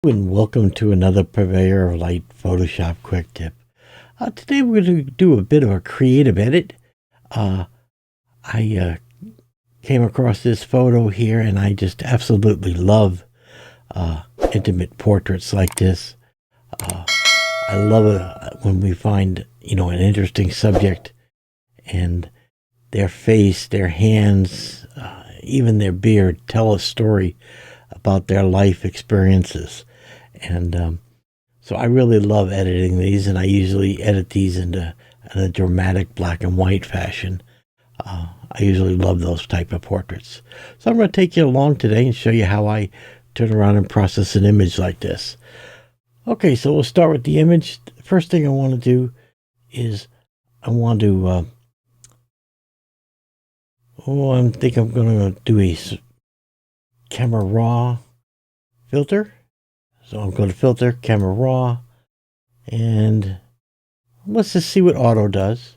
And welcome to another Purveyor of Light Photoshop quick tip. Today we're going to do a bit of a creative edit. I came across this photo here and I just absolutely love intimate portraits like this. I love it when we find, an interesting subject and their face, their hands, even their beard tell a story about their life experiences. And so I really love editing these, and I usually edit these in a dramatic black and white fashion. I usually love those type of portraits. So I'm going to take you along today and show you how I turn around and process an image like this. Okay, so we'll start with the image. The first thing I want to do is I think I'm going to do a camera raw filter. So I'm going to filter, camera raw, and let's just see what auto does.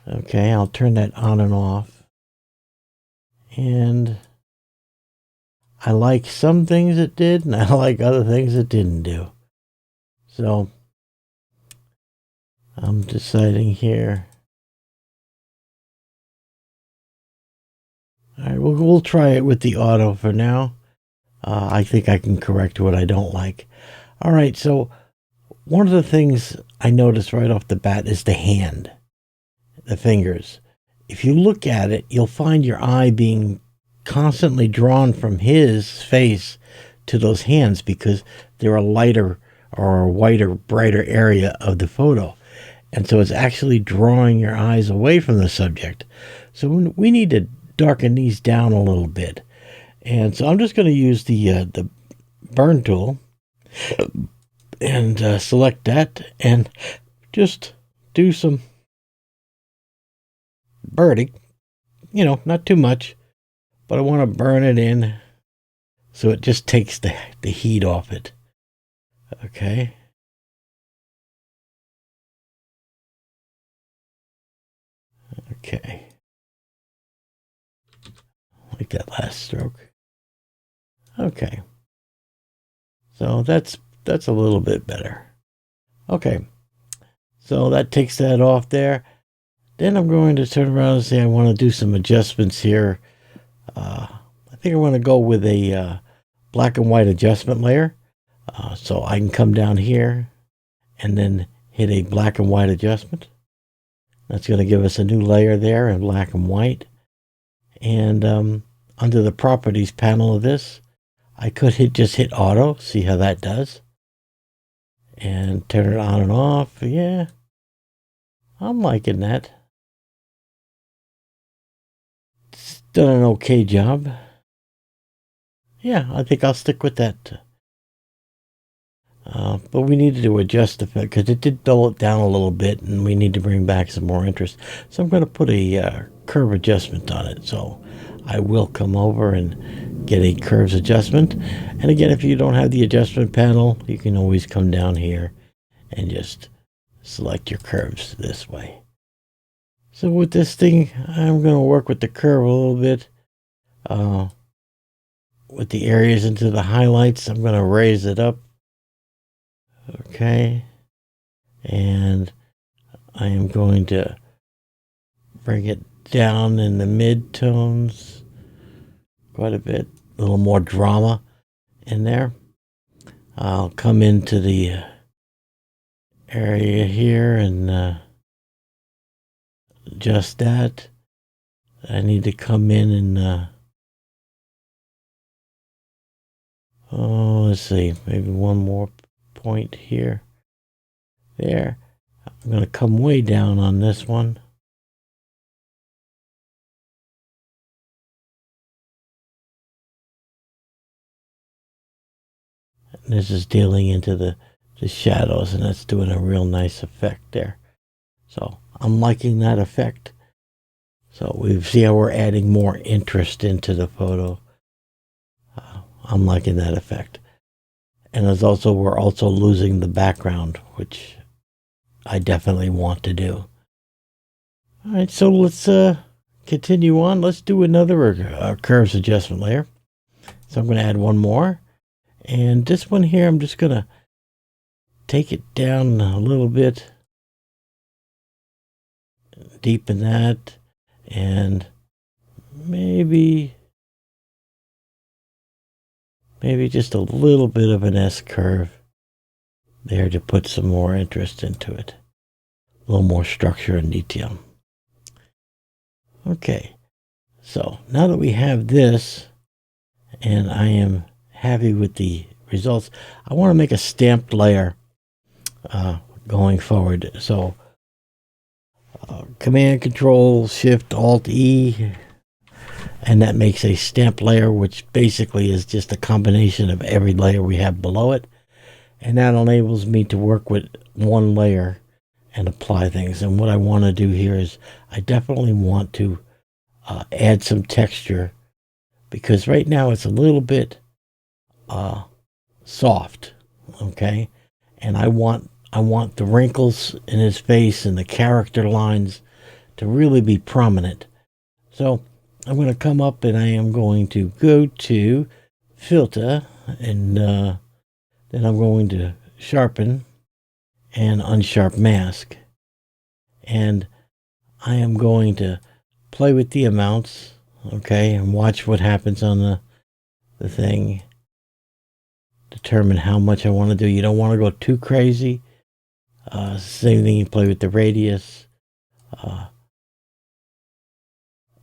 Okay, I'll turn that on and off. And I like some things it did, and I like other things it didn't do. So I'm deciding here. All right, we'll try it with the auto for now. I think I can correct what I don't like. All right, so one of the things I noticed right off the bat is the hand, the fingers. If you look at it, you'll find your eye being constantly drawn from his face to those hands because they're a lighter or a whiter, brighter area of the photo. And so it's actually drawing your eyes away from the subject. So we need to darken these down a little bit. And so I'm just going to use the burn tool and select that and just do some burning. Not too much, but I want to burn it in so it just takes the heat off it. Okay. Okay. Like that last stroke. Okay. So that's a little bit better. Okay. So that takes that off there. Then I'm going to turn around and say I want to do some adjustments here. I think I want to go with a black and white adjustment layer. So I can come down here and then hit a black and white adjustment. That's going to give us a new layer there in black and white. And under the properties panel of this, I could just hit auto, see how that does. And turn it on and off. Yeah, I'm liking that. It's done an okay job. Yeah, I think I'll stick with that. But we needed to adjust the fit because it did dull it down a little bit and we need to bring back some more interest. So I'm going to put a curve adjustment on it. So I will come over and get a curves adjustment. And again, if you don't have the adjustment panel, you can always come down here and just select your curves this way. So with this thing, I'm going to work with the curve a little bit. With the areas into the highlights, I'm going to raise it up. Okay. And I am going to bring it down in the mid-tones quite a bit. A little more drama in there. I'll come into the area here and adjust that. I need to come in and let's see, maybe one more point here. There. I'm going to come way down on this one. And this is dealing into the shadows, and that's doing a real nice effect there. So I'm liking that effect. So we see how we're adding more interest into the photo. I'm liking that effect. And we're also losing the background, which I definitely want to do. All right, so let's continue on. Let's do another curves adjustment layer. So I'm going to add one more. And this one here, I'm just going to take it down a little bit, deepen that, and maybe just a little bit of an S curve there to put some more interest into it. A little more structure and detail. Okay, so now that we have this, and I am happy with the results, I want to make a stamped layer going forward. So Command Control Shift Alt E, and that makes a stamp layer, which basically is just a combination of every layer we have below it. And that enables me to work with one layer and apply things. And what I want to do here is I definitely want to add some texture, because right now it's a little bit soft, okay? And I want the wrinkles in his face and the character lines to really be prominent. So I'm going to come up and I am going to go to Filter, and then I'm going to Sharpen and Unsharp Mask. And I am going to play with the amounts, okay, and watch what happens on the thing. Determine how much I want to do. You don't want to go too crazy. Same thing, you play with the radius.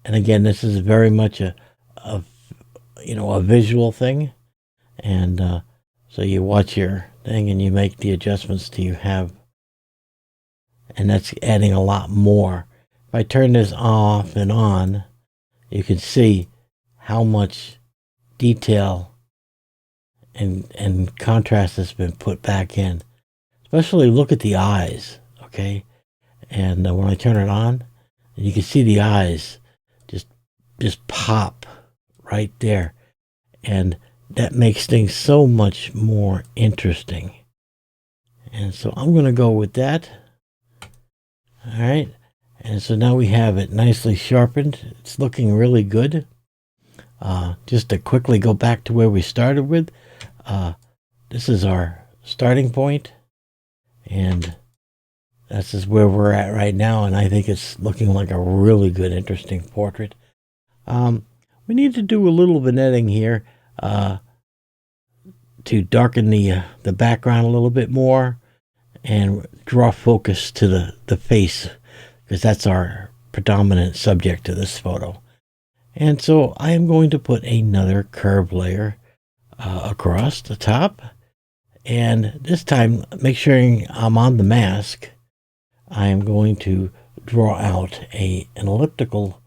And again, this is very much a visual thing. And so you watch your thing and you make the adjustments till you have. And that's adding a lot more. If I turn this off and on, you can see how much detail and contrast has been put back in. Especially look at the eyes, okay? And when I turn it on, you can see the eyes just pop right there. And that makes things so much more interesting. And so I'm going to go with that. All right. And so now we have it nicely sharpened. It's looking really good. Just to quickly go back to where we started with, this is our starting point, and this is where we're at right now, and I think it's looking like a really good, interesting portrait. We need to do a little vignetting here to darken the background a little bit more and draw focus to the face, because that's our predominant subject of this photo. And so I am going to put another curve layer across the top. And this time, make sure I'm on the mask. I am going to draw out an elliptical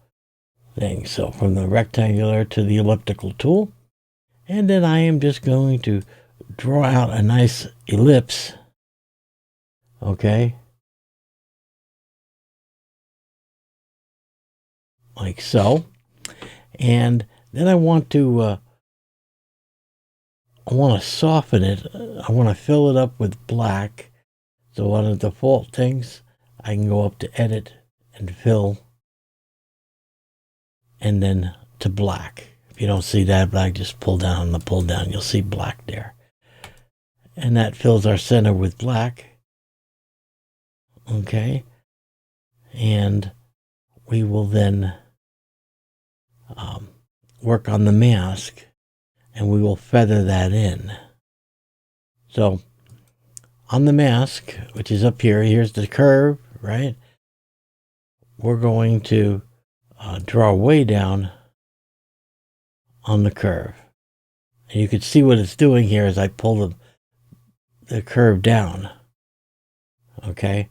thing. So from the rectangular to the elliptical tool. And then I am just going to draw out a nice ellipse. Okay. Like so. And then I want to soften it. I want to fill it up with black. So on the default things, I can go up to Edit and Fill, and then to black. If you don't see that black, just pull down on the pull down. You'll see black there. And that fills our center with black. Okay. And we will then work on the mask, and we will feather that in. So on the mask, which is up here, here's the curve, right? We're going to draw way down on the curve. And you can see what it's doing here as I pull the curve down. Okay.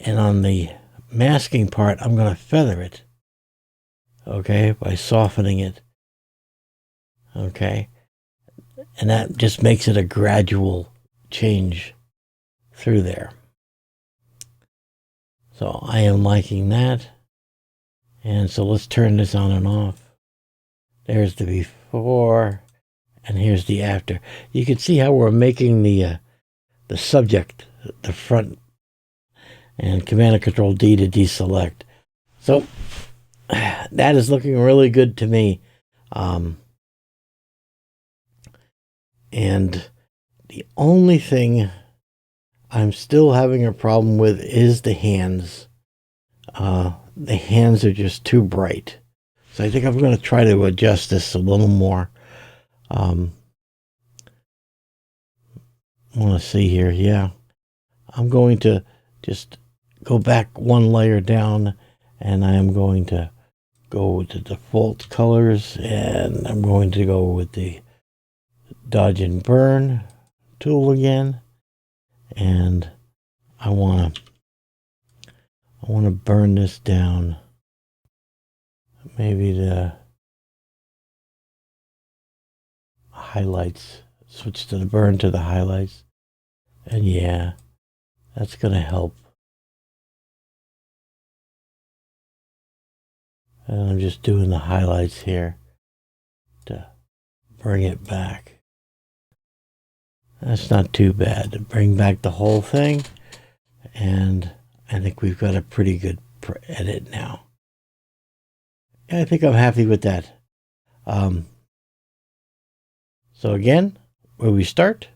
And on the masking part, I'm going to feather it. Okay, by softening it. Okay. And that just makes it a gradual change through there. So I am liking that. And so let's turn this on and off. There's the before, and here's the after. You can see how we're making the subject, the front, and Command and Control D to deselect. So that is looking really good to me. And the only thing I'm still having a problem with is the hands. The hands are just too bright. So I think I'm going to try to adjust this a little more. I want to see here. Yeah. I'm going to just go back one layer down, and I am going to go with the default colors, and I'm going to go with the dodge and burn tool again, and I want to burn this down. Maybe the highlights, switch to the burn to the highlights, and yeah, that's going to help. And I'm just doing the highlights here to bring it back. That's not too bad to bring back the whole thing, and I think we've got a pretty good edit now. I think I'm happy with that. So again, where we started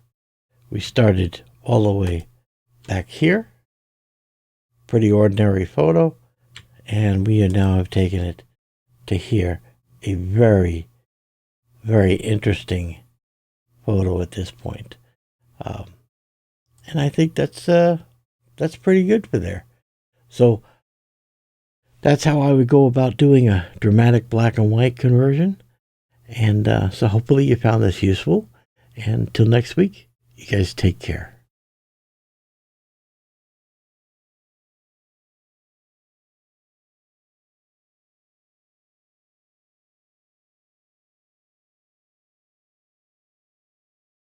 all the way back here. Pretty ordinary photo, and we now have taken it to here. A very, very interesting photo at this point. And I think that's pretty good for there. So that's how I would go about doing a dramatic black and white conversion. And so hopefully you found this useful. And until next week, you guys take care.